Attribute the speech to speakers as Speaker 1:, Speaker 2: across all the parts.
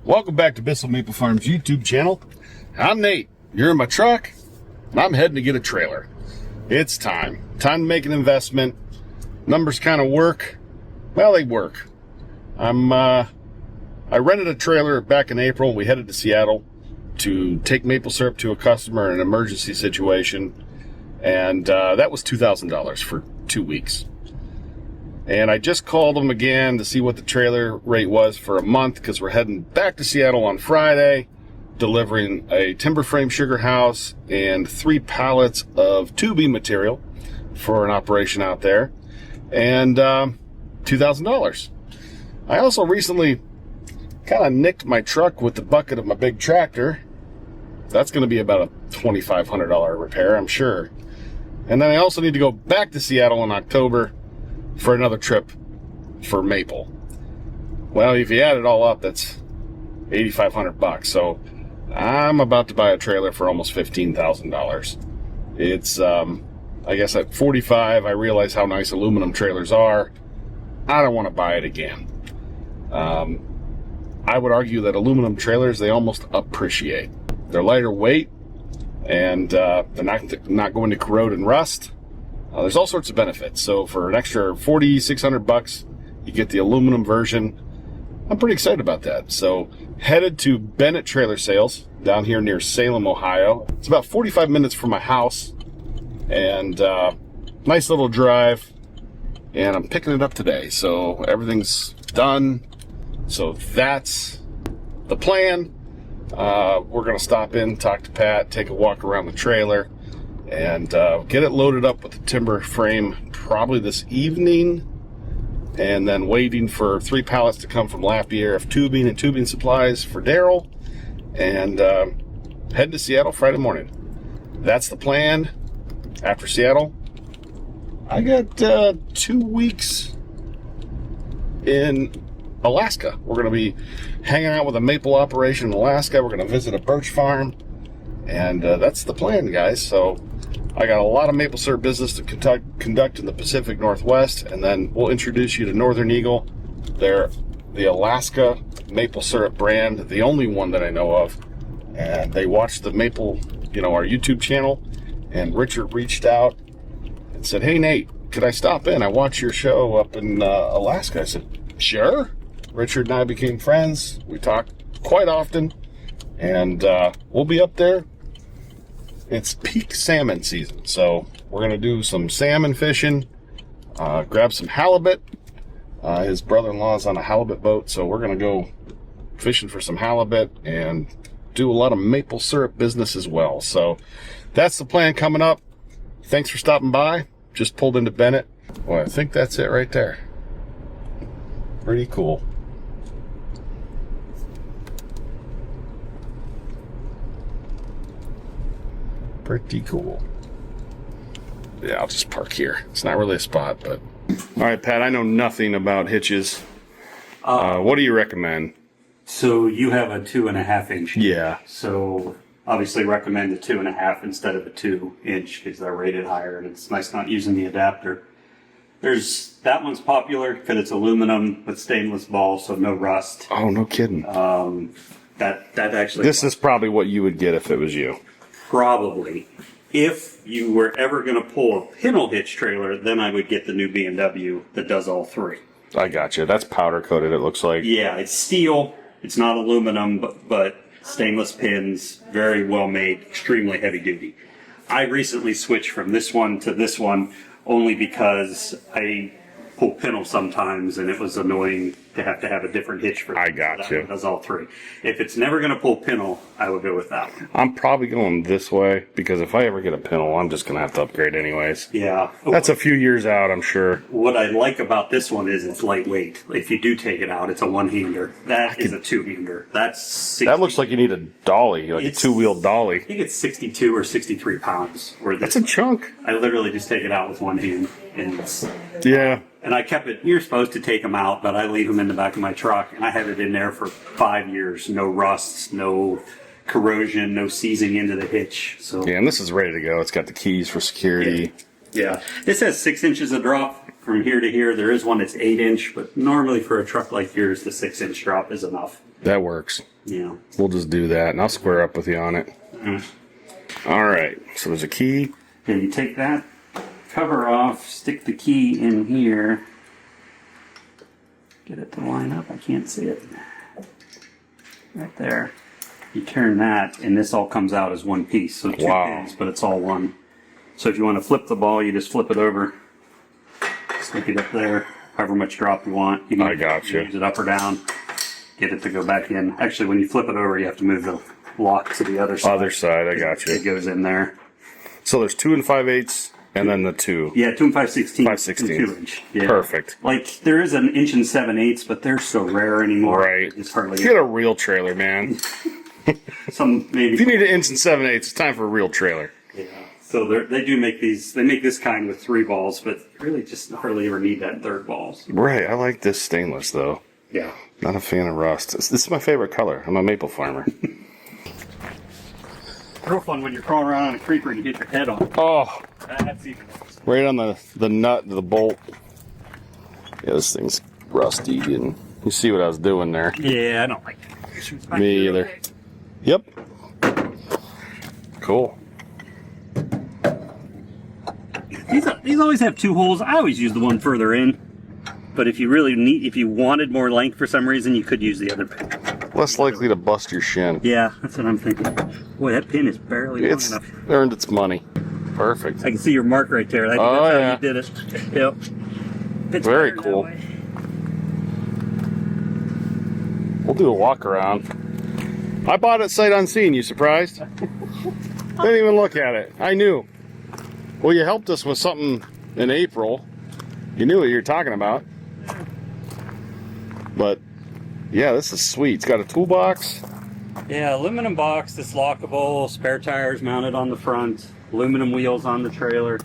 Speaker 1: Welcome back to Bissell Maple Farms YouTube channel. I'm Nate. You're in my truck, and I'm heading to get a trailer. It's time to make an investment. Numbers kind of work. Well, they work. I rented a trailer back in April. We headed to Seattle to take maple syrup to a customer in an emergency situation, and that was $2,000 for 2 weeks. And I just called them again to see what the trailer rate was for a month, because we're heading back to Seattle on Friday, delivering a timber frame sugar house and 3 pallets of tubing material for an operation out there, and $2,000. I also recently kind of nicked my truck with the bucket of my big tractor. That's going to be about a $2,500 repair, I'm sure. And then I also need to go back to Seattle in October for another trip for maple. Well, if you add it all up, that's $8,500. So I'm about to buy a trailer for almost $15,000. It's, I guess at 45, I realize how nice aluminum trailers are. I don't want to buy it again. I would argue that aluminum trailers, they almost appreciate. They're lighter weight, and they're not going to corrode and rust. There's all sorts of benefits. So for an extra $4,600, you get the aluminum version. I'm pretty excited about that. So headed to Bennet Trailer Sales down here near Salem, Ohio. It's about 45 minutes from my house, and nice little drive. And I'm picking it up today. So everything's done. So that's the plan. We're going to stop in, talk to Pat, take a walk around the trailer, and get it loaded up with the timber frame probably this evening, and then waiting for 3 pallets to come from Lapierre of tubing and tubing supplies for Daryl, and head to Seattle Friday morning. That's the plan. After Seattle, I got 2 weeks in Alaska. We're going to be hanging out with a maple operation in Alaska. We're going to visit a birch farm, and that's the plan, guys. So I got a lot of maple syrup business to conduct in the Pacific Northwest, and then we'll introduce you to Northern Eagle. They're the Alaska maple syrup brand, the only one that I know of, and they watched the maple, our YouTube channel, and Richard reached out and said, "Hey Nate, could I stop in? I watch your show up in Alaska." I said, "Sure." Richard and I became friends. We talk quite often, and we'll be up there. It's peak salmon season, so we're going to do some salmon fishing, grab some halibut. His brother-in-law's on a halibut boat, so we're going to go fishing for some halibut and do a lot of maple syrup business as well. So that's the plan coming up. Thanks for stopping by. Just pulled into Bennett. Well, I think that's it right there. Pretty cool. Pretty cool. Yeah, I'll just park here. It's not really a spot, but... All right, Pat, I know nothing about hitches. What do you recommend?
Speaker 2: So you have a 2.5 inch.
Speaker 1: Yeah.
Speaker 2: So obviously recommend a 2.5 instead of a 2 inch because they're rated higher, and it's nice not using the adapter. That one's popular because it's aluminum with stainless ball, so no rust.
Speaker 1: Oh, no kidding.
Speaker 2: That actually...
Speaker 1: This is probably what you would get if it was you.
Speaker 2: Probably. If you were ever going to pull a pintle hitch trailer, then I would get the new B&W that does all 3.
Speaker 1: I gotcha. That's powder coated, it looks like.
Speaker 2: Yeah, it's steel. It's not aluminum, but stainless pins, very well made, extremely heavy duty. I recently switched from this one to this one only because I pull pintle sometimes, and it was annoying to have a different hitch for
Speaker 1: I got you.
Speaker 2: That does all 3. If it's never going to pull pintle, I would go with that one.
Speaker 1: I'm probably going this way, because if I ever get a pintle, I'm just going to have to upgrade anyways.
Speaker 2: Yeah.
Speaker 1: That's a few years out, I'm sure.
Speaker 2: What I like about this one is it's lightweight. If you do take it out, it's a one-hander. That is a two-hander.
Speaker 1: That looks like you need a dolly, like a 2-wheel dolly.
Speaker 2: I think it's 62 or 63 pounds.
Speaker 1: That's a chunk.
Speaker 2: I literally just take it out with one hand.
Speaker 1: Yeah.
Speaker 2: And I kept it, you're supposed to take them out, but I leave them in the back of my truck, and I had it in there for 5 years. No rusts, no corrosion, no seizing into the hitch. So
Speaker 1: yeah, and this is ready to go. It's got the keys for security.
Speaker 2: Yeah, this has 6 inches of drop from here to here. There is one that's 8 inch, but normally for a truck like yours, the 6 inch drop is enough.
Speaker 1: That works.
Speaker 2: Yeah.
Speaker 1: We'll just do that, and I'll square up with you on it. All right, so there's a key.
Speaker 2: Okay, you take that cover off, stick the key in here. Get it to line up. I can't see it. Right there. You turn that, and this all comes out as one piece. So 2 pins, but it's all one. So if you want to flip the ball, you just flip it over, stick it up there, however much drop you want. You can use it up or down, get it to go back in. Actually, when you flip it over, you have to move the lock to the other side.
Speaker 1: Other side, I got you.
Speaker 2: It goes in there.
Speaker 1: So there's 2 5/8, and then the 2.
Speaker 2: Yeah, 2 5/16.
Speaker 1: 5/16.
Speaker 2: 2 inch. Yeah.
Speaker 1: Perfect.
Speaker 2: Like there is an 1 7/8, but they're so rare anymore.
Speaker 1: Right.
Speaker 2: It's hardly.
Speaker 1: Get a real trailer, man.
Speaker 2: Some maybe.
Speaker 1: If you need an 1 7/8, it's time for a real trailer.
Speaker 2: Yeah. So they do make these. They make this kind with 3 balls, but really just hardly ever need that 3rd balls.
Speaker 1: Right. I like this stainless though.
Speaker 2: Yeah.
Speaker 1: Not a fan of rust. This is my favorite color. I'm a maple farmer.
Speaker 2: Real fun when you're crawling around on a creeper and you hit your head on it.
Speaker 1: Oh.
Speaker 2: That's even worse.
Speaker 1: Right on the nut, the bolt. Yeah, this thing's rusty. And you see what I was doing there.
Speaker 2: Yeah, I don't like that.
Speaker 1: Me either. Yep. Cool.
Speaker 2: These always have 2 holes. I always use the one further in. But if you wanted more length for some reason, you could use the other pin.
Speaker 1: Less likely to bust your shin.
Speaker 2: Yeah, that's what I'm thinking. Boy, that pin is barely long
Speaker 1: It's
Speaker 2: enough.
Speaker 1: earned its money. Perfect.
Speaker 2: I can see your mark right there. That's how you did it. Yep. It's
Speaker 1: Very cool. We'll do a walk around. I bought it sight unseen. You surprised? Didn't even look at it. I knew. Well, you helped us with something in April. You knew what you were talking about. But yeah, this is sweet. It's got a toolbox.
Speaker 2: Yeah, aluminum box that's lockable, spare tires mounted on the front, aluminum wheels on the trailer,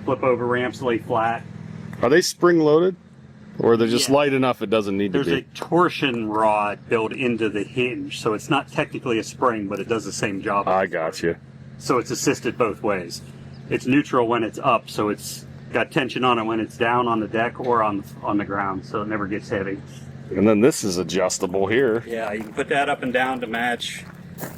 Speaker 2: flip over ramps lay flat.
Speaker 1: Are they spring loaded? Or they're just light enough it doesn't need to be?
Speaker 2: There's a torsion rod built into the hinge, so it's not technically a spring, but it does the same job.
Speaker 1: I got you.
Speaker 2: So it's assisted both ways. It's neutral when it's up, so it's got tension on it when it's down on the deck or on the ground, so it never gets heavy.
Speaker 1: And then this is adjustable here.
Speaker 2: Yeah, you can put that up and down to match.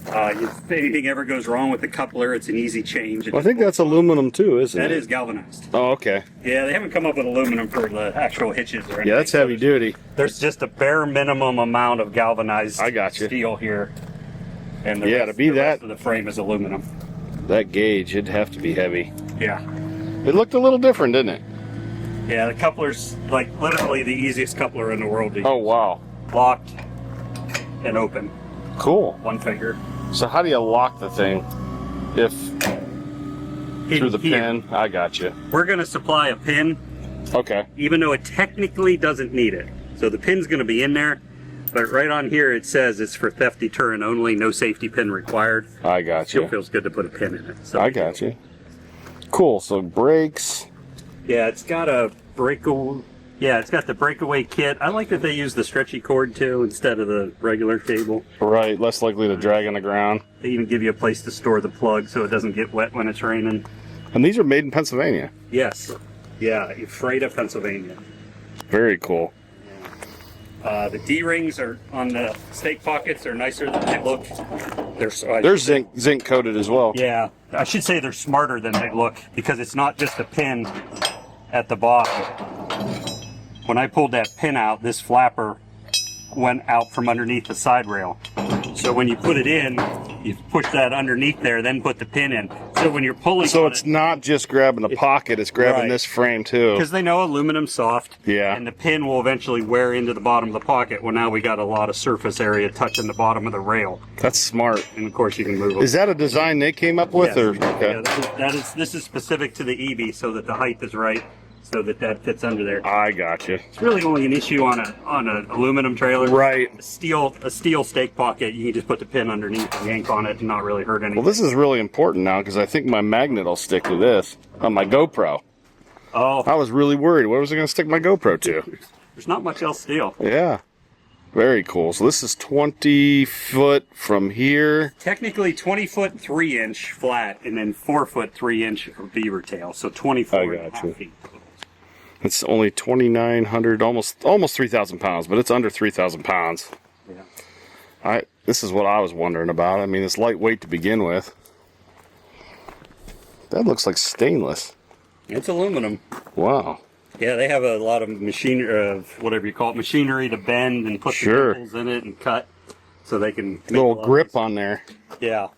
Speaker 2: If anything ever goes wrong with the coupler, it's an easy change.
Speaker 1: Well, I think that's aluminum too, isn't it?
Speaker 2: That is galvanized.
Speaker 1: Oh, okay.
Speaker 2: Yeah, they haven't come up with aluminum for the actual hitches or anything.
Speaker 1: Yeah, that's heavy duty.
Speaker 2: There's just a bare minimum amount of galvanized steel here. And the rest,
Speaker 1: to be
Speaker 2: the
Speaker 1: that
Speaker 2: rest of the frame is aluminum.
Speaker 1: That gauge, it'd have to be heavy.
Speaker 2: Yeah.
Speaker 1: It looked a little different, didn't it?
Speaker 2: Yeah, the coupler's like literally the easiest coupler in the world to use.
Speaker 1: Oh, wow.
Speaker 2: Locked and open.
Speaker 1: Cool.
Speaker 2: One finger.
Speaker 1: So how do you lock the thing? If through the pin? I got you.
Speaker 2: We're going to supply a pin.
Speaker 1: Okay.
Speaker 2: Even though it technically doesn't need it. So the pin's going to be in there. But right on here it says it's for theft deterrent only, no safety pin required.
Speaker 1: I got you.
Speaker 2: Still feels good to put a pin in it. So.
Speaker 1: I got you. Cool. So brakes.
Speaker 2: Yeah, it's got a breakaway. Yeah, it's got the breakaway kit. I like that they use the stretchy cord too instead of the regular cable.
Speaker 1: Right, less likely to drag on the ground.
Speaker 2: They even give you a place to store the plug so it doesn't get wet when it's raining.
Speaker 1: And these are made in Pennsylvania.
Speaker 2: Yes. Yeah, Ephrata, Pennsylvania.
Speaker 1: Very cool.
Speaker 2: The D-rings are on the stake pockets are nicer than they look.
Speaker 1: They're zinc coated as well.
Speaker 2: Yeah, I should say they're smarter than they look because it's not just a pin at the bottom. When I pulled that pin out, this flapper went out from underneath the side rail. So when you put it in, you push that underneath there, then put the pin in. So when you're pulling,
Speaker 1: so it's not just grabbing the pocket; it's grabbing this frame too.
Speaker 2: Because they know aluminum's soft.
Speaker 1: Yeah.
Speaker 2: And the pin will eventually wear into the bottom of the pocket. Well, now we got a lot of surface area touching the bottom of the rail.
Speaker 1: That's smart.
Speaker 2: And of course, you can move it.
Speaker 1: Is that a design they came up with,
Speaker 2: Yes.
Speaker 1: or okay?
Speaker 2: Yeah, this is specific to the EV, so that the height is right, so that fits under there.
Speaker 1: I got you.
Speaker 2: It's really only an issue on an aluminum trailer.
Speaker 1: Right.
Speaker 2: A steel stake pocket, you can just put the pin underneath and yank on it and not really hurt anything.
Speaker 1: Well, this is really important now because I think my magnet will stick to this on my GoPro.
Speaker 2: Oh.
Speaker 1: I was really worried. What was I going to stick my GoPro to?
Speaker 2: There's not much else steel.
Speaker 1: Yeah. Very cool. So this is 20 foot from here.
Speaker 2: Technically 20 foot 3-inch flat, and then 4 foot 3-inch beaver tail. So 24 and a half feet.
Speaker 1: It's only 2,900, almost 3,000 pounds, but it's under 3,000 pounds.
Speaker 2: Yeah.
Speaker 1: This is what I was wondering about. I mean, it's lightweight to begin with. That looks like stainless.
Speaker 2: It's aluminum.
Speaker 1: Wow.
Speaker 2: Yeah, they have a lot of whatever you call it, machinery to bend and put the nipples in it and cut, so they can make
Speaker 1: little grip on there.
Speaker 2: Yeah.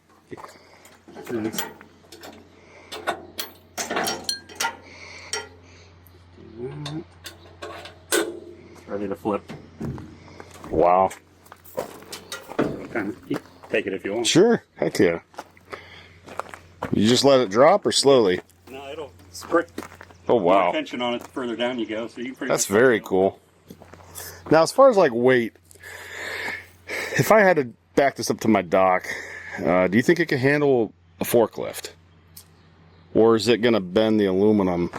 Speaker 2: Ready to flip.
Speaker 1: Wow.
Speaker 2: Take it if you want.
Speaker 1: Sure. Heck yeah. You just let it drop or slowly?
Speaker 2: No, it'll squirt.
Speaker 1: Oh, wow.
Speaker 2: More tension on it the further down you go. So you pretty
Speaker 1: That's very cool. Now, as far as like weight, if I had to back this up to my dock, do you think it could handle a forklift? Or is it going to bend the aluminum?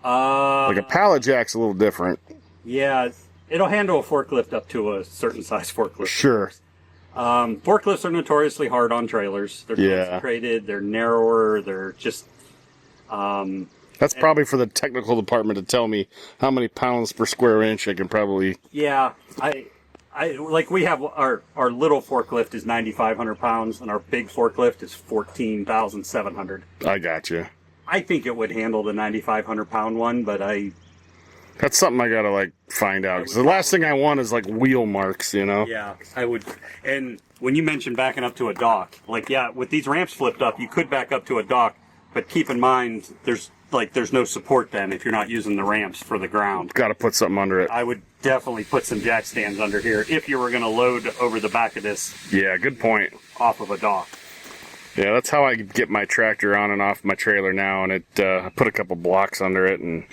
Speaker 1: Like a pallet jack's a little different.
Speaker 2: Yeah, it'll handle a forklift up to a certain size forklift.
Speaker 1: Sure.
Speaker 2: Forklifts are notoriously hard on trailers. They're concentrated, they're narrower, they're just...
Speaker 1: That's probably for the technical department to tell me how many pounds per square inch I can probably...
Speaker 2: Yeah, I like we have our little forklift is 9,500 pounds, and our big forklift is 14,700.
Speaker 1: I got you.
Speaker 2: I think it would handle the 9,500 pound one, but
Speaker 1: that's something I gotta like find out. 'Cause the last thing I want is like wheel marks, you know?
Speaker 2: Yeah, I would. And when you mentioned backing up to a dock, like with these ramps flipped up, you could back up to a dock, but keep in mind there's no support then if you're not using the ramps for the ground.
Speaker 1: Got to put something under it.
Speaker 2: I would definitely put some jack stands under here if you were going to load over the back of this.
Speaker 1: Yeah, good point.
Speaker 2: Off of a dock.
Speaker 1: Yeah, that's how I get my tractor on and off my trailer now, and I put a couple blocks under it, and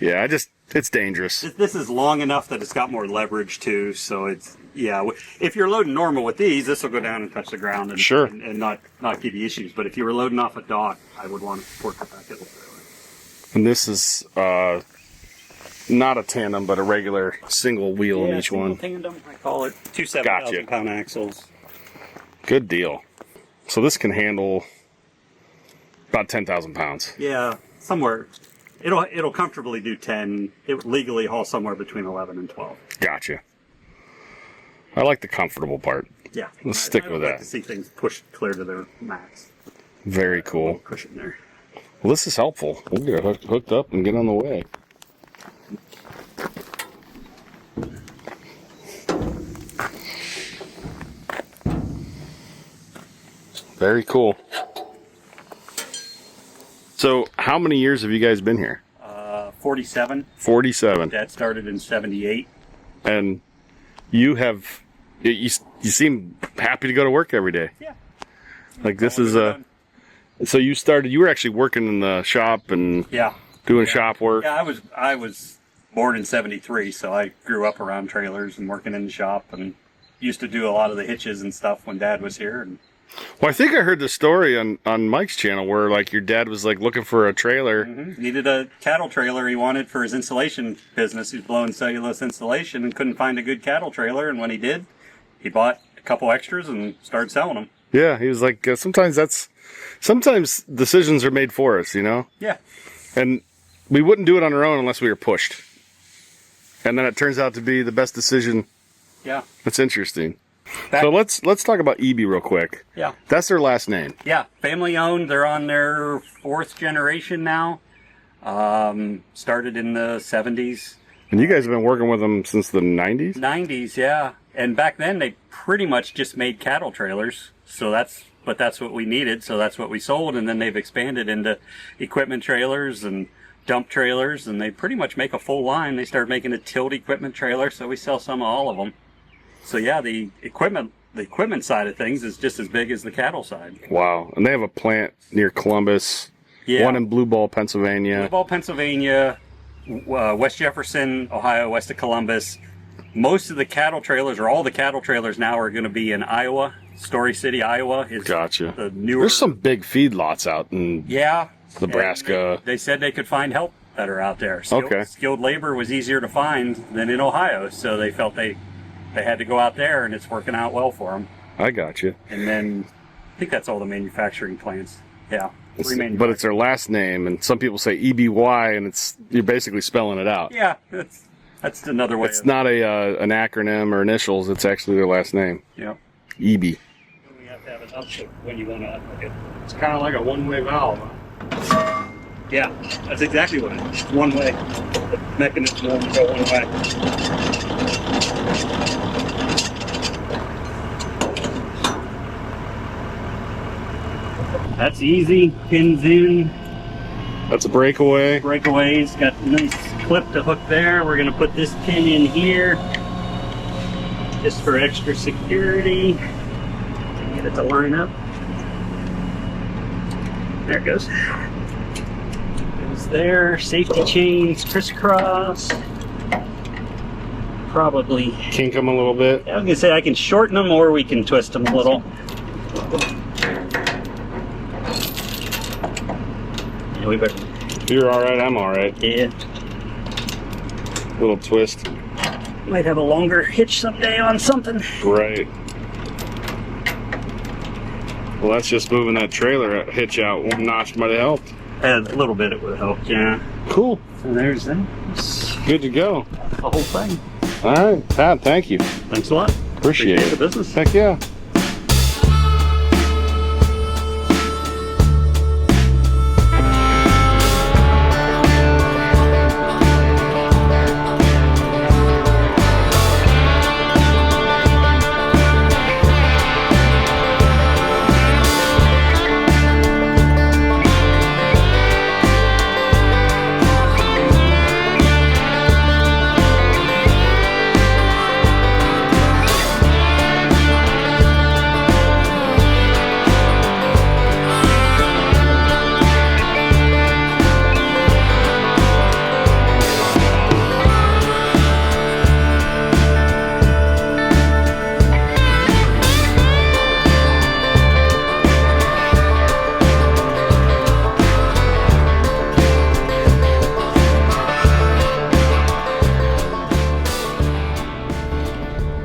Speaker 1: yeah, it's dangerous.
Speaker 2: This is long enough that it's got more leverage too, so it's, if you're loading normal with these, this will go down and touch the ground and, and not give you issues. But if you were loading off a dock, I would want to support the back of the trailer.
Speaker 1: And this is not a tandem, but a regular single wheel in each one.
Speaker 2: Tandem, I call it. 2 7,000 pound axles.
Speaker 1: Good deal. So this can handle about 10,000 pounds.
Speaker 2: Yeah, somewhere. It'll comfortably do 10. It would legally haul somewhere between 11 and 12.
Speaker 1: Gotcha. I like the comfortable part.
Speaker 2: Yeah.
Speaker 1: Let's stick with that.
Speaker 2: I like to see things pushed clear to their max.
Speaker 1: Very cool.
Speaker 2: Cushion there.
Speaker 1: Well, this is helpful. We'll get it hooked up and get on the way. Very cool. So, how many years have you guys been here?
Speaker 2: 47.
Speaker 1: 47.
Speaker 2: Dad started in 78.
Speaker 1: And you seem happy to go to work every day.
Speaker 2: Yeah.
Speaker 1: Like this is so you were actually working in the shop and doing shop work.
Speaker 2: Yeah, I was born in 73, so I grew up around trailers and working in the shop and used to do a lot of the hitches and stuff when Dad was here. And
Speaker 1: well, I think I heard the story on Mike's channel where like your dad was like looking for a trailer.
Speaker 2: Mm-hmm. Needed a cattle trailer he wanted for his insulation business. He was blowing cellulose insulation and couldn't find a good cattle trailer. And when he did, he bought a couple extras and started selling them.
Speaker 1: Yeah, he was like, sometimes decisions are made for us, you know?
Speaker 2: Yeah.
Speaker 1: And we wouldn't do it on our own unless we were pushed. And then it turns out to be the best decision.
Speaker 2: Yeah.
Speaker 1: That's interesting. So let's talk about EB real quick.
Speaker 2: Yeah.
Speaker 1: That's their last name.
Speaker 2: Yeah. Family owned. They're on their 4th generation now. Started in the 70s.
Speaker 1: And you guys have been working with them since the 90s?
Speaker 2: 90s, yeah. And back then they pretty much just made cattle trailers. So that's what we needed. So that's what we sold. And then they've expanded into equipment trailers and dump trailers. And they pretty much make a full line. They started making a tilt equipment trailer. So we sell some of all of them. So yeah, the equipment side of things is just as big as the cattle side.
Speaker 1: Wow. And they have a plant near Columbus. Yeah. One in Blue Ball, Pennsylvania.
Speaker 2: Blue Ball, Pennsylvania. West Jefferson, Ohio, west of Columbus. Most of the cattle trailers, or all the cattle trailers now, are going to be in Iowa. Story City, Iowa is
Speaker 1: gotcha.
Speaker 2: The newer.
Speaker 1: There's some big feedlots out in
Speaker 2: Nebraska.
Speaker 1: And
Speaker 2: they said they could find help that are out there.
Speaker 1: Okay.
Speaker 2: Skilled labor was easier to find than in Ohio, so they felt they had to go out there, and it's working out well for them.
Speaker 1: I got you.
Speaker 2: And then I think that's all the manufacturing plants. Yeah.
Speaker 1: But it's their last name, and some people say EBY, and you're basically spelling it out.
Speaker 2: Yeah, that's another way.
Speaker 1: It's not an acronym or initials. It's actually their last name.
Speaker 2: Yeah.
Speaker 1: EB.
Speaker 2: We have to have an upshift when you want to unhook it.
Speaker 1: It's kind of like a one-way valve.
Speaker 2: Yeah, that's exactly what it is. One way. The mechanism will only go one way. That's easy. Pins in.
Speaker 1: That's a breakaway.
Speaker 2: Breakaways. Got a nice clip to hook there. We're going to put this pin in here just for extra security. Get it to line up. There it goes. Goes there. Safety chains crisscross. Probably
Speaker 1: Kink them a little bit.
Speaker 2: I was gonna say I can shorten them or we can twist them a little. Yeah, we better.
Speaker 1: You're all right. I'm all right.
Speaker 2: Yeah.
Speaker 1: Little twist.
Speaker 2: Might have a longer hitch someday on something.
Speaker 1: Right. Well, that's just moving that trailer hitch out one notch might have helped.
Speaker 2: A little bit it would help, yeah.
Speaker 1: Cool.
Speaker 2: So there's that.
Speaker 1: Good to go.
Speaker 2: The whole thing.
Speaker 1: All right, Pat, thank you.
Speaker 2: Thanks a lot.
Speaker 1: Appreciate it.
Speaker 2: The business.
Speaker 1: Heck yeah.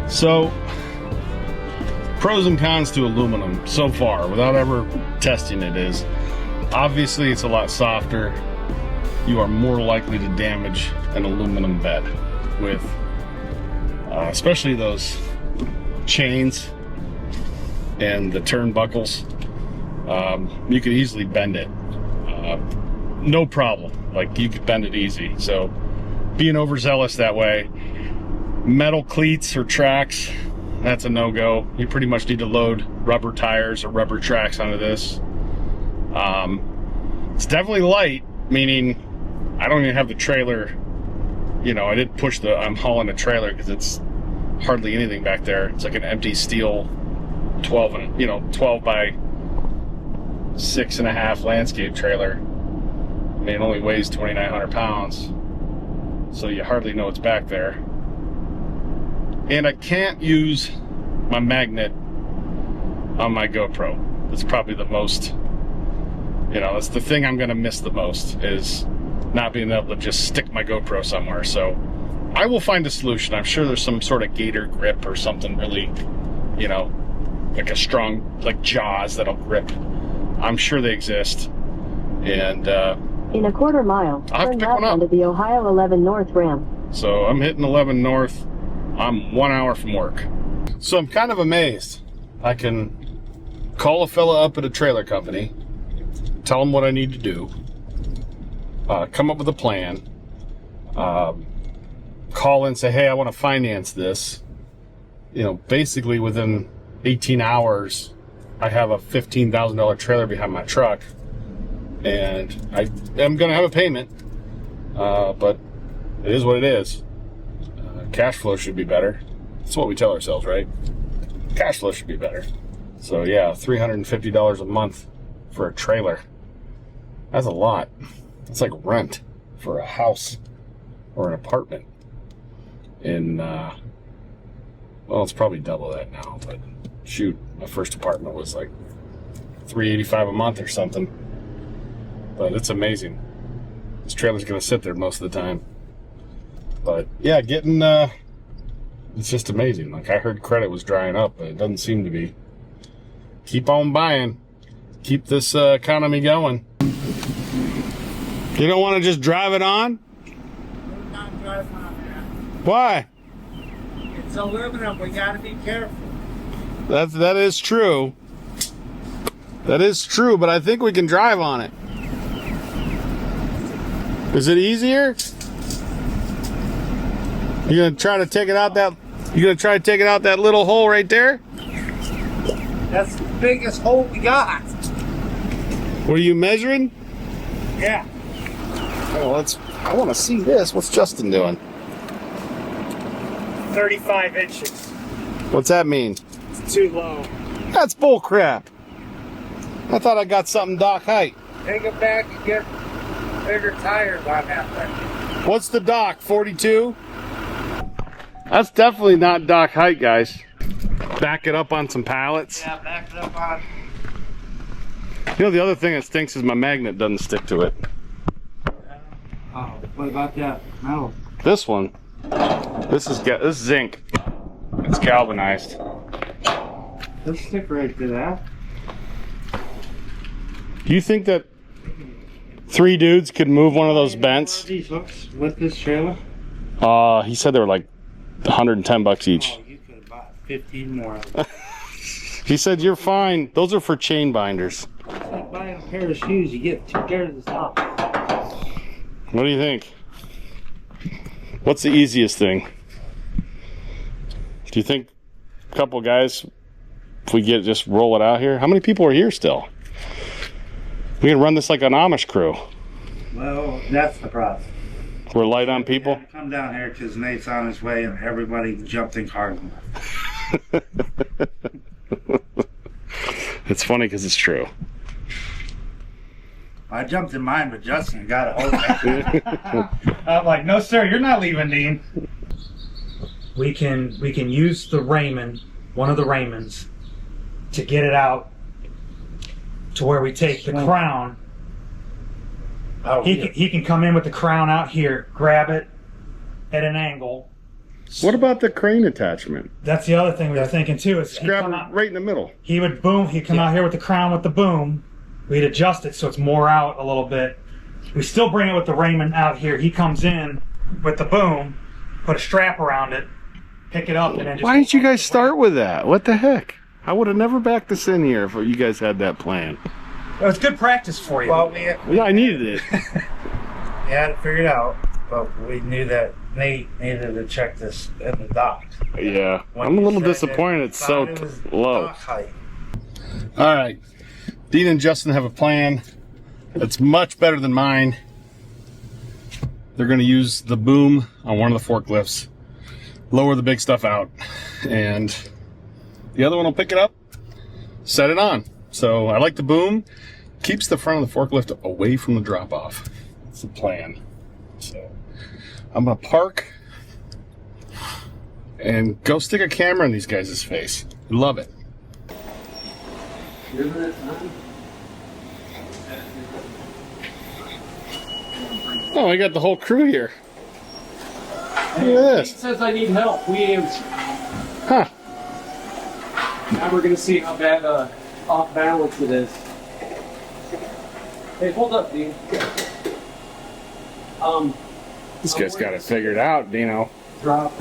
Speaker 1: So, pros and cons to aluminum so far, without ever testing it, is obviously it's a lot softer. You are more likely to damage an aluminum bed with, especially those chains and the turnbuckles. You could easily bend it. No problem. Like, you could bend it easy. So, being overzealous that way. Metal cleats or tracks, that's a no-go. You pretty much need to load rubber tires or rubber tracks onto this. It's definitely light, meaning I don't even have the trailer, I didn't push I'm hauling a trailer because it's hardly anything back there. It's like an empty steel 12 by 6.5 landscape trailer. I mean, it only weighs 2,900 pounds, so you hardly know it's back there. And I can't use my magnet on my GoPro. That's probably the most, that's the thing I'm going to miss the most, is not being able to just stick my GoPro somewhere. So I will find a solution. I'm sure there's some sort of gator grip or something really, like a strong, like jaws that'll grip. I'm sure they exist. And
Speaker 3: in a quarter mile, turn left onto the Ohio 11 North ramp.
Speaker 1: So I'm hitting 11 North. I'm 1 hour from work. So I'm kind of amazed. I can call a fella up at a trailer company, tell him what I need to do, come up with a plan, call and say, hey, I want to finance this. Basically within 18 hours, I have a $15,000 trailer behind my truck, and I am going to have a payment, but it is what it is. Cash flow should be better. That's what we tell ourselves, right? Cash flow should be better. So yeah, $350 a month for a trailer. That's a lot. That's like rent for a house or an apartment in, well, it's probably double that now, but shoot, my first apartment was like $385 a month or something. But it's amazing. This trailer's gonna sit there most of the time. But yeah, getting it's just amazing. Like, I heard credit was drying up, but it doesn't seem to be. Keep on buying. Keep this economy going. You don't want to just drive it on?
Speaker 4: We're not driving on that.
Speaker 1: Why?
Speaker 4: It's aluminum. We got to be careful.
Speaker 1: That is true. That is true, but I think we can drive on it. Is it easier? You gonna try to take it out that? You gonna try to take it out that little hole right there?
Speaker 4: That's the biggest hole we got.
Speaker 1: Were you measuring?
Speaker 4: Yeah.
Speaker 1: Oh, I want to see this. What's Justin doing?
Speaker 4: 35 inches.
Speaker 1: What's that mean?
Speaker 4: It's too low.
Speaker 1: That's bull crap. I thought I got something dock height.
Speaker 4: Take it back and get bigger tires on that thing.
Speaker 1: What's the dock? 42? That's definitely not dock height, guys. Back it up on some pallets.
Speaker 4: Yeah, back it up on.
Speaker 1: You know, the other thing that stinks is my magnet doesn't stick to it.
Speaker 4: Oh, what about that metal?
Speaker 1: This one, this is zinc. It's galvanized.
Speaker 4: Let's stick right to that.
Speaker 1: Do you think that 3 dudes could move one of those bents?
Speaker 4: These hooks with this trailer?
Speaker 1: He said they were like $110 each.
Speaker 4: Oh, you could have bought 15 more of them.
Speaker 1: He said, you're fine. Those are for chain binders.
Speaker 4: It's like buying a pair of shoes. You get 2 pairs of socks.
Speaker 1: What do you think? What's the easiest thing? Do you think a couple guys, if we just roll it out here? How many people are here still? We can run this like an Amish crew.
Speaker 4: Well, that's the problem.
Speaker 1: We're light on people.
Speaker 4: Come down here because Nate's on his way and everybody jumped in cars.
Speaker 1: It's funny because it's true.
Speaker 4: I jumped in mine, but Justin got a hold of it. I'm like, no, sir, you're not leaving, Dean. We can use the Raymond, one of the Raymonds, to get it out to where we take the crown. Oh, he can come in with the crown out here, grab it at an angle.
Speaker 1: What about the crane attachment?
Speaker 4: That's the other thing we were thinking too. Is
Speaker 1: Grab it right in the middle.
Speaker 4: He would boom. He'd come out here with the crown with the boom. We'd adjust it so it's more out a little bit. We still bring it with the Raymond out here. He comes in with the boom, put a strap around it, pick it up, and then just.
Speaker 1: Why didn't you guys start with that? What the heck? I would have never backed this in here if you guys had that plan.
Speaker 4: It was good practice for you. Well,
Speaker 1: Yeah, I needed it.
Speaker 4: We had it figured out, but we knew that Nate needed to check this in the dock.
Speaker 1: Yeah, I'm a little disappointed it's so low. All right, Dean and Justin have a plan that's much better than mine. They're going to use the boom on one of the forklifts, lower the big stuff out, and the other one will pick it up, set it on. So I like the boom. Keeps the front of the forklift away from the drop-off. That's the plan. So I'm going to park and go stick a camera in these guys' face. Love it. Oh, I got the whole crew here. Look at this.
Speaker 5: He says I need help. We ain't.
Speaker 1: Huh.
Speaker 5: Now we're gonna see how bad off balance it is. Hey, hold up, Dean.
Speaker 1: This guy's got it figured out, Dino.
Speaker 5: Drop.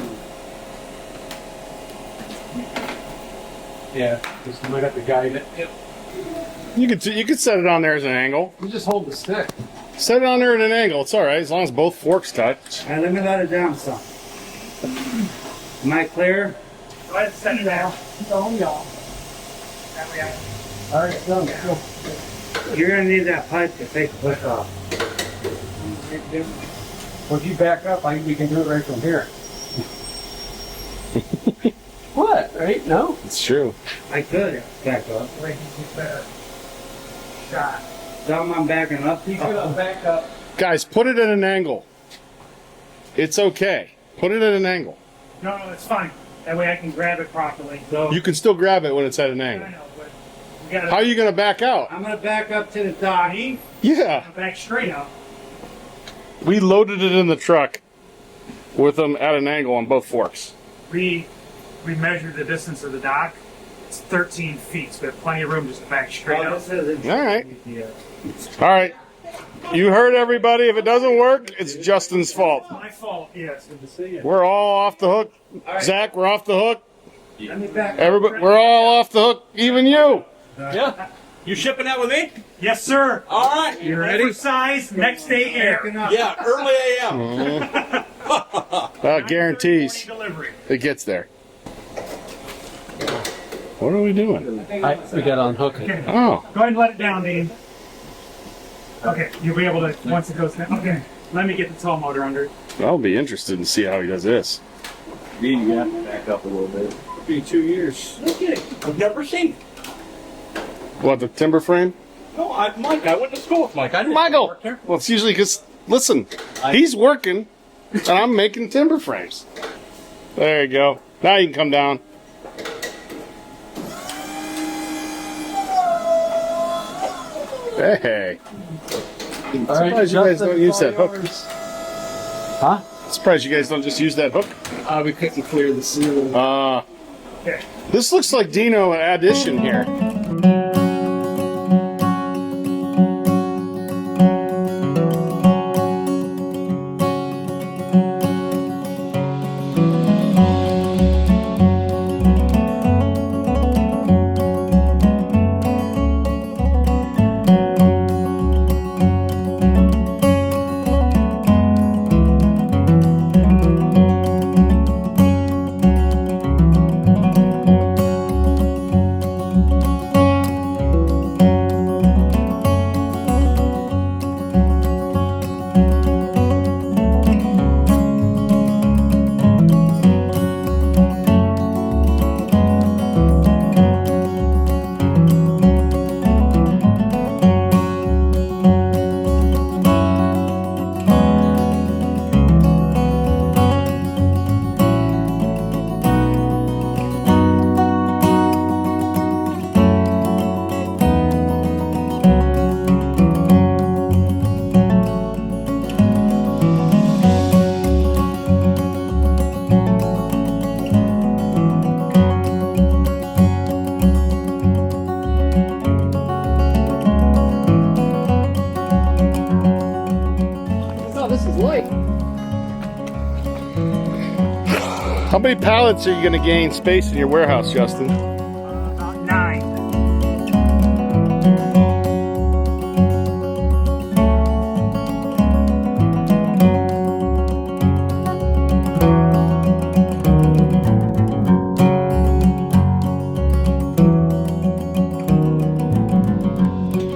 Speaker 5: Yeah, just might have to guide it. Yep.
Speaker 1: You could set it on there as an angle.
Speaker 5: You just hold the stick.
Speaker 1: Set it on there at an angle. It's all right as long as both forks touch.
Speaker 4: All right, let me let it down some. Am I clear? Go ahead and set it down.
Speaker 5: Oh, yeah. All right, done. Go.
Speaker 4: You're going to need that pipe to take the hook off.
Speaker 5: Well, if you back up, we can do it right from here. What? Right? No?
Speaker 1: It's true.
Speaker 4: I could back up.
Speaker 5: Wait, you better. Shot.
Speaker 4: Tell them I'm backing up.
Speaker 5: You could back up.
Speaker 1: Guys, put it at an angle. It's okay. Put it at an angle.
Speaker 4: No, it's fine. That way I can grab it properly. So
Speaker 1: You can still grab it when it's at an
Speaker 4: I
Speaker 1: angle.
Speaker 4: know, but we gotta,
Speaker 1: How are you going to back out?
Speaker 4: I'm going to back up to the dock.
Speaker 1: Yeah.
Speaker 4: Back straight up.
Speaker 1: We loaded it in the truck with them at an angle on both forks.
Speaker 4: We measured the distance of the dock. It's 13 feet, so we have plenty of room just to back straight up.
Speaker 1: All right. All right. You heard everybody. If it doesn't work, it's Justin's fault.
Speaker 4: My fault, yes. Good to see you.
Speaker 1: We're all off the hook. Zach, we're off the hook.
Speaker 4: Let me back.
Speaker 1: Everybody, we're all off the hook. Even you.
Speaker 6: Yeah. You shipping that with me?
Speaker 4: Yes, sir.
Speaker 6: All right.
Speaker 4: You ready? Size, next day air.
Speaker 6: Yeah, early AM.
Speaker 1: Guarantees
Speaker 4: Delivery.
Speaker 1: it gets there. What are we doing?
Speaker 5: We got to unhook it.
Speaker 4: Okay.
Speaker 1: Oh,
Speaker 4: Go ahead and let it down, Dean. Okay, you'll be able to, once it goes down. Okay, let me get the tow motor under it.
Speaker 1: I'll be interested to see how he does this.
Speaker 5: You have to back up a little bit. It'll be 2 years.
Speaker 6: No kidding. I've never seen it.
Speaker 1: What, the timber frame?
Speaker 6: No, Mike, I went to school with Mike. I didn't
Speaker 1: Michael!
Speaker 6: work there.
Speaker 1: Well, it's usually because, listen, he's working and I'm making timber frames. There you go. Now you can come down. Hey.
Speaker 5: All right,
Speaker 1: Surprised you guys don't use that hook.
Speaker 5: Huh?
Speaker 1: Surprised you guys don't just use that hook.
Speaker 5: We couldn't clear the ceiling.
Speaker 1: This looks like Dino addition here. How many pallets are you going to gain space in your warehouse, Justin?
Speaker 4: About 9.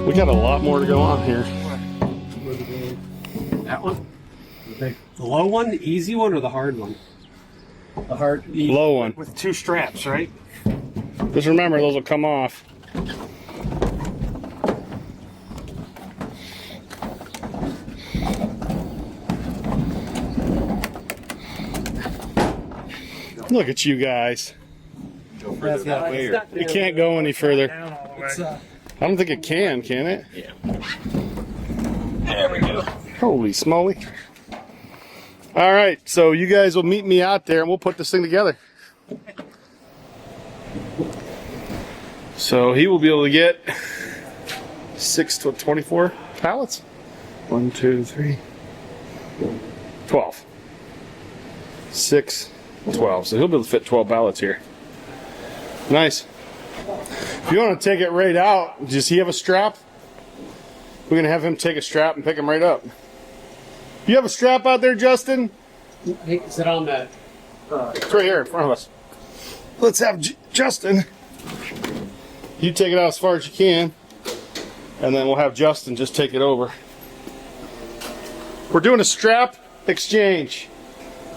Speaker 1: We got a lot more to go on here.
Speaker 5: That one? The low one, the easy one, or the hard one? The hard, easy.
Speaker 1: Low one.
Speaker 4: With 2 straps, right?
Speaker 1: Just remember, those will come off. Look at you guys.
Speaker 5: That's not weird.
Speaker 1: It can't go any further.
Speaker 4: Down all the way.
Speaker 5: It's,
Speaker 1: I don't think it can it?
Speaker 6: Yeah. There we go.
Speaker 1: Holy smoly. All right, so you guys will meet me out there and we'll put this thing together. So he will be able to get 6 to 24 pallets. 1, 2, 3, 12. 6, 12. So he'll be able to fit 12 pallets here. Nice. If you want to take it right out, does he have a strap? We're going to have him take a strap and pick him right up. You have a strap out there, Justin?
Speaker 5: Hey, is it on that?
Speaker 1: It's right here in front of us. Let's have Justin. You take it out as far as you can, and then we'll have Justin just take it over. We're doing a strap exchange.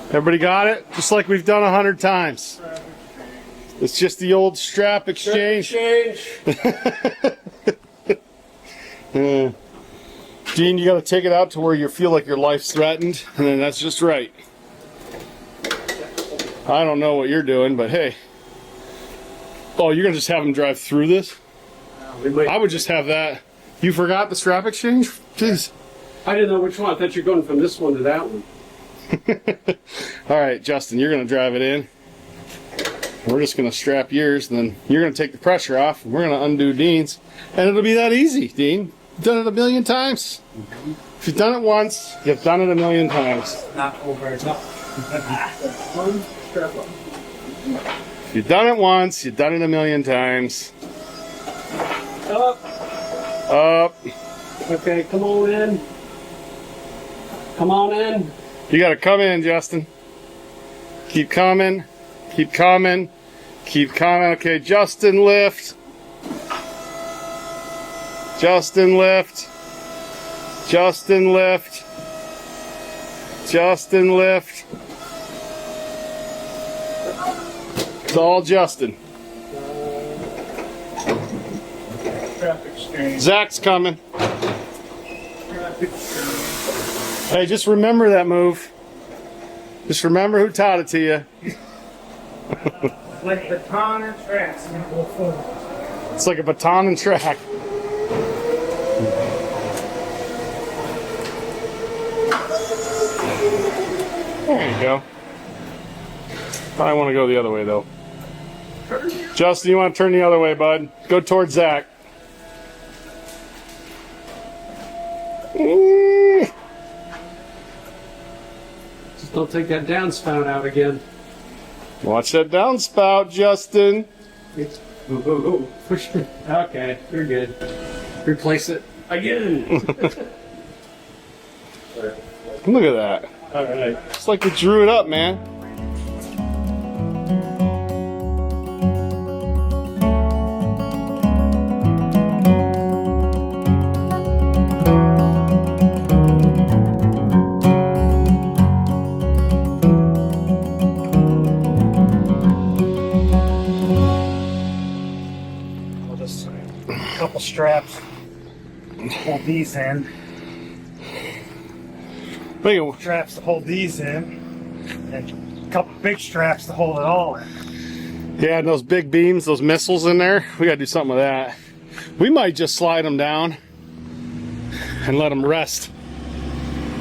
Speaker 1: Everybody got it? Just like we've done 100 times. It's just the old strap exchange. Dean, you got to take it out to where you feel like your life's threatened, and then that's just right. I don't know what you're doing, but hey. Oh, you're going to just have him drive through this? I would just have that. You forgot the strap exchange? Jeez.
Speaker 5: I didn't know which one. I thought you were going from this one to that one.
Speaker 1: All right, Justin, you're going to drive it in. We're just going to strap yours, and then you're going to take the pressure off, and we're going to undo Dean's. And it'll be that easy, Dean. You've done it a million times. If you've done it once, you've done it a million times.
Speaker 4: Not over. No.
Speaker 1: If you've done it once, you've done it a million times.
Speaker 5: Up.
Speaker 1: Up.
Speaker 5: Okay, come on in. Come on in.
Speaker 1: You got to come in, Justin. Keep coming. Keep coming. Keep coming. Okay, Justin, lift. Justin, lift. Justin, lift. Justin, lift. It's all Justin. Zach's coming. Hey, just remember that move. Just remember who taught it to you.
Speaker 4: Like baton and tracks.
Speaker 1: It's like a baton and track. There you go. I want to go the other way though. Justin, you want to turn the other way, bud? Go towards Zach.
Speaker 5: Just don't take that downspout out again.
Speaker 1: Watch that downspout, Justin.
Speaker 5: Push it. Okay, you're good. Replace it again.
Speaker 1: Look at that.
Speaker 5: All right.
Speaker 1: It's like we drew it up, man.
Speaker 4: I'll just a couple straps. Hold these in.
Speaker 1: Look at,
Speaker 4: Straps to hold these in. And a couple big straps to hold it all in.
Speaker 1: yeah, and those big beams, those missiles in there, we gotta do something with that. We might just slide them down and let them rest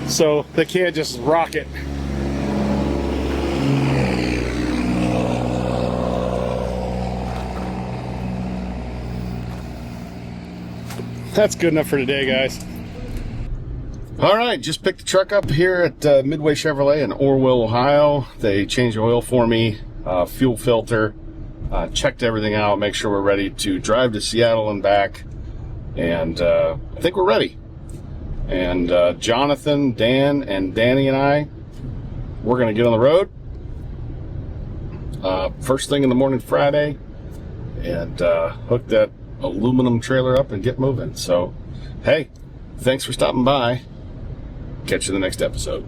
Speaker 1: so they can't just rock it. That's good enough for today, guys. All right, just picked the truck up here at Midway Chevrolet in Orwell, Ohio. They changed the oil for me, fuel filter, checked everything out, make sure we're ready to drive to Seattle and back. And I think we're ready. And Jonathan, Dan, and Danny and I, we're gonna get on the road first thing in the morning Friday and hook that aluminum trailer up and get moving. So, hey, thanks for stopping by. Catch you in the next episode.